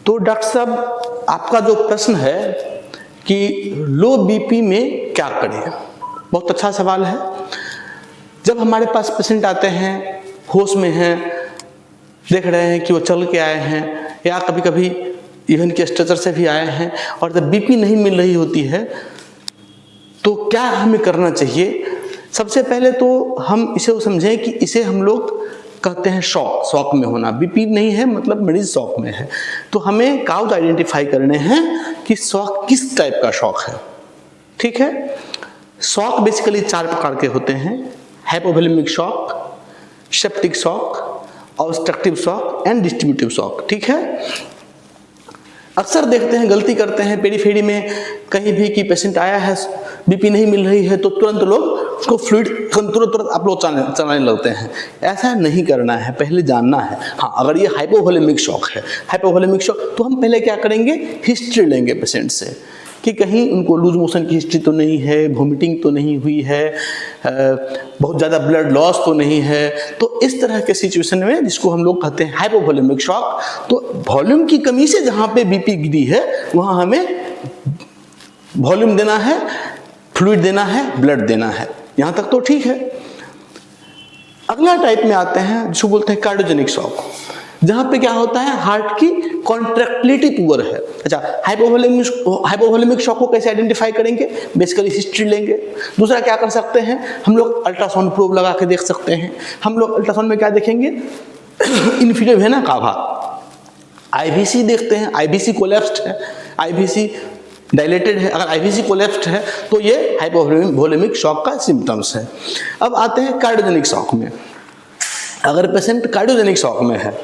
तो डॉक्टर साहब, आपका जो प्रश्न है कि लो बीपी में क्या करें, बहुत अच्छा सवाल है। जब हमारे पास पेशेंट आते हैं, होश में हैं, देख रहे हैं कि वो चल के आए हैं, या कभी कभी इवन के स्ट्रेचर से भी आए हैं, और जब बीपी नहीं मिल रही होती है तो क्या हमें करना चाहिए? सबसे पहले तो हम इसे समझें कि इसे हम लोग कहते हैं शॉक में होना। बीपी नहीं है मतलब मरीज शॉक में है। तो हमें काउज आइडेंटिफाई करने हैं कि शॉक किस टाइप का शॉक है। ठीक है, शॉक बेसिकली 4 प्रकार के होते हैं: hypovolemic shock, septic shock, obstructive shock and distributive shock. ठीक है, अक्सर देखते हैं, गलती करते हैं पेरीफेरी में कहीं भी कि पेशेंट आया है, बीपी नहीं मिल रही है, तो तुरंत लोग उसको फ्लूइड तुरंत आप लोग चलाने लगते हैं। ऐसा नहीं करना है, पहले जानना है। हाँ, अगर ये हाइपोवोलेमिक शॉक है, हाइपोवोलेमिक शॉक, तो हम पहले क्या करेंगे, हिस्ट्री लेंगे पेशेंट से कि कहीं उनको लूज मोशन की हिस्ट्री तो नहीं है, वोमिटिंग तो नहीं हुई है, बहुत ज़्यादा ब्लड लॉस तो नहीं है। तो इस तरह के सिचुएशन में, जिसको हम लोग कहते हैं हाइपोवोलेमिक शॉक, तो वॉल्यूम की कमी से जहाँ पे बीपी गिरी है वहाँ हमें वॉल्यूम देना है, फ्लूइड देना है, ब्लड देना है। यहाँ तक तो ठीक है। अगला टाइप में आते हैं जिसको बोलते हैं कार्डियोजेनिक शॉक, जहाँ पे क्या होता है, हार्ट की कॉन्ट्रैक्टिलिटी पुअर है। अच्छा, हाइपोवोलेमिक शॉक को कैसे आइडेंटिफाई करेंगे? बेसिकली हिस्ट्री लेंगे। दूसरा क्या कर सकते हैं, हम लोग अल्ट्रासाउंड प्रोब लगा के देख सकते हैं। हम लोग अल्ट्रासाउंड में क्या देखेंगे, इंफीरियर वेना कावा, आईवीसी देखते हैं, आईवीसी कोलैप्स्ड है, आईवीसी डायलेटेड है। अगर आईवीसी कोलैप्स्ड है तो ये हाइपोवोलेमिक शॉक का सिम्टम्स है। अब आते हैं कार्डियोजेनिक शॉक में। अगर पेशेंट कार्डियोजेनिक शॉक में है,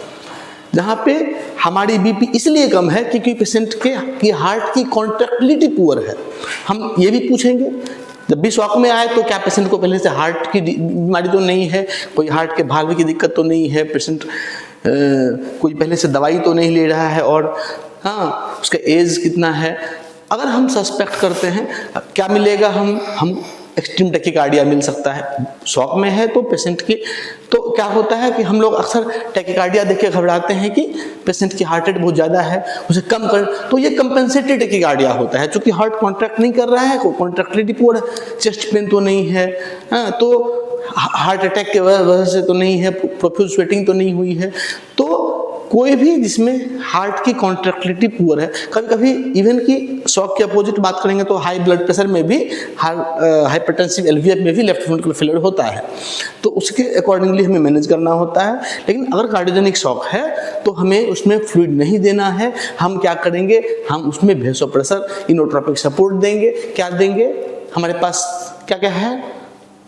जहाँ पे हमारी बीपी इसलिए कम है क्योंकि पेशेंट की हार्ट की कॉन्ट्रैक्टिलिटी पुअर है, हम ये भी पूछेंगे। जब भी शॉक में आए तो क्या पेशेंट को पहले से हार्ट की बीमारी तो नहीं है, कोई हार्ट के भाल्व की दिक्कत तो नहीं है, पेशेंट कोई पहले से दवाई तो नहीं ले रहा है, और हाँ, उसका एज कितना है। अगर हम सस्पेक्ट करते हैं, क्या मिलेगा, हम एक्सट्रीम टैकीकार्डिया मिल सकता है। शॉक में है तो पेशेंट की, तो क्या होता है कि हम लोग अक्सर टैकीकार्डिया देख के घबराते हैं कि पेशेंट की हार्ट रेट बहुत ज़्यादा है, उसे कम कर, तो ये कंपेंसेटेड टैकीकार्डिया होता है, क्योंकि हार्ट कॉन्ट्रैक्ट नहीं कर रहा है, कॉन्ट्रैक्टिलिटी पुअर है, चेस्ट पेन तो नहीं है, तो हार्ट अटैक के वजह से तो नहीं है, प्रोफ्यूज स्वेटिंग तो नहीं हुई है। तो कोई भी जिसमें हार्ट की कॉन्ट्रैक्टिलिटी पुअर है, कभी कभी इवन की शॉक के अपोजिट बात करेंगे तो हाई ब्लड प्रेशर में भी, हाइपरटेंसिव एलवीएफ में भी लेफ्ट वेंट्रिकुलर फेलियर होता है, तो उसके अकॉर्डिंगली हमें मैनेज करना होता है। लेकिन अगर कार्डियोजेनिक शॉक है तो हमें उसमें फ्लूइड नहीं देना है। हम क्या करेंगे, हम उसमें वेसोप्रेशर, इनोट्रोपिक सपोर्ट देंगे। क्या देंगे, हमारे पास क्या क्या है,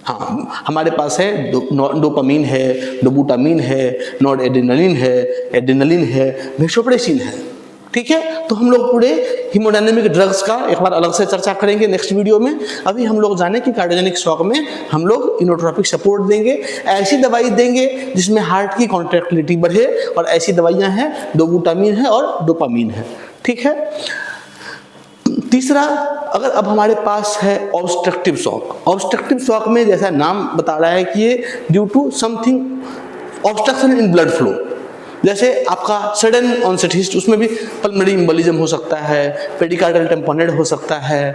हाँ, हमारे पास है डोपामीन है, डोबूटामीन है, नॉर एड्रेनलिन है, वेसोप्रेसिन है। ठीक है, तो हम लोग पूरे हीमोडायनेमिक ड्रग्स का एक बार अलग से चर्चा करेंगे नेक्स्ट वीडियो में। अभी हम लोग जाने कि कार्डियोजेनिक शॉक में हम लोग इनोट्रोपिक सपोर्ट देंगे, ऐसी दवाई देंगे जिसमें हार्ट की कॉन्ट्रैक्टिलिटी बढ़े, और ऐसी दवाइयाँ हैं डोबूटामीन है और डोपामीन है। ठीक है, तीसरा, अगर अब हमारे पास है ऑब्स्ट्रक्टिव शॉक। ऑब्स्ट्रक्टिव शॉक में जैसा नाम बता रहा है कि ये due to something obstruction in blood flow, जैसे आपका सडन ऑनसेट हिस्ट, उसमें भी पल्मोनरी एम्बोलिज्म हो सकता है, पेडिकार्डियल टेम्पोनेड हो सकता है,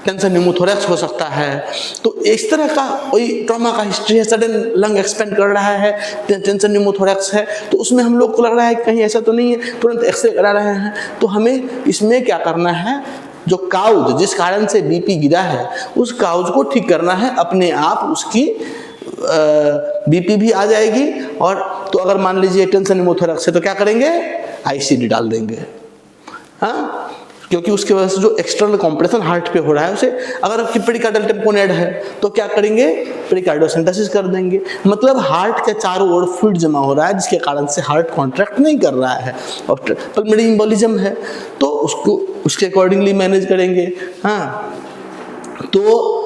टेंशन न्यूमोथोरैक्स हो सकता है। तो इस तरह का कोई ट्रॉमा का हिस्ट्री है, सडन लंग एक्सपेंड कर रहा है, टेंशन न्यूमोथोरैक्स है, तो उसमें हम लोग को लग रहा है कि कहीं ऐसा तो नहीं है, तुरंत एक्सरे करा रहे हैं। तो हमें इसमें क्या करना है, जो काउज जिस कारण से बीपी गिरा है उस काउज को ठीक करना है, अपने आप उसकी बीपी भी आ जाएगी। और तो अगर मान लीजिए टेंशन न्यूमोथोरैक्स है तो क्या करेंगे, आईसीडी डाल देंगे, हाँ, क्योंकि उसकी वजह से जो एक्सटर्नल कॉम्प्रेशन हार्ट पे हो रहा है उसे, अगर आपकी पेरिकार्डियल टेम्पोनेड है तो क्या करेंगे, पेरिकार्डियोसेंटेसिस कर देंगे। मतलब हार्ट के चारों ओर फ्लूइड जमा हो रहा है जिसके कारण से हार्ट कॉन्ट्रैक्ट नहीं कर रहा है, और पल्मोनरी एम्बोलिज्म है तो उसको उसके अकॉर्डिंगली मैनेज करेंगे। हाँ, तो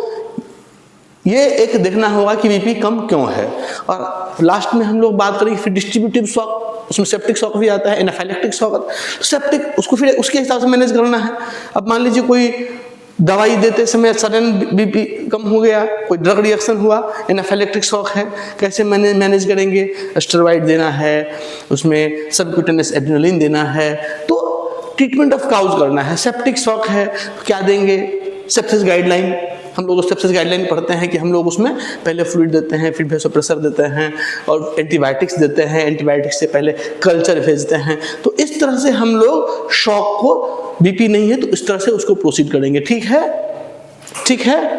ये एक देखना होगा कि बीपी कम क्यों है। और लास्ट में हम लोग बात करेंगे फिर डिस्ट्रीब्यूटिव शॉक, उसमें सेप्टिक शॉक भी आता है, एनाफाइलेक्टिक शॉक। सेप्टिक उसको फिर उसके हिसाब से मैनेज करना है। अब मान लीजिए कोई दवाई देते समय सडन बीपी कम हो गया, कोई ड्रग रिएक्शन हुआ, एनाफिलेक्टिक शॉक है, कैसे मैनेज करेंगे? स्टेरॉइड देना है, उसमें सबक्यूटेनियस एड्रेनालिन देना है, तो ट्रीटमेंट ऑफ काउज करना है। सेप्टिक शॉक है, क्या देंगे? सेप्सिस गाइडलाइन, हम लोग सेप्सिस गाइडलाइन पढ़ते हैं कि हम लोग उसमें पहले फ्लूइड देते हैं, फिर वेसोप्रेसर देते हैं और एंटीबायोटिक्स देते हैं, एंटीबायोटिक्स से पहले कल्चर भेजते हैं। तो इस तरह से हम लोग शॉक को, बीपी नहीं है तो इस तरह से उसको प्रोसीड करेंगे। ठीक है, ठीक है।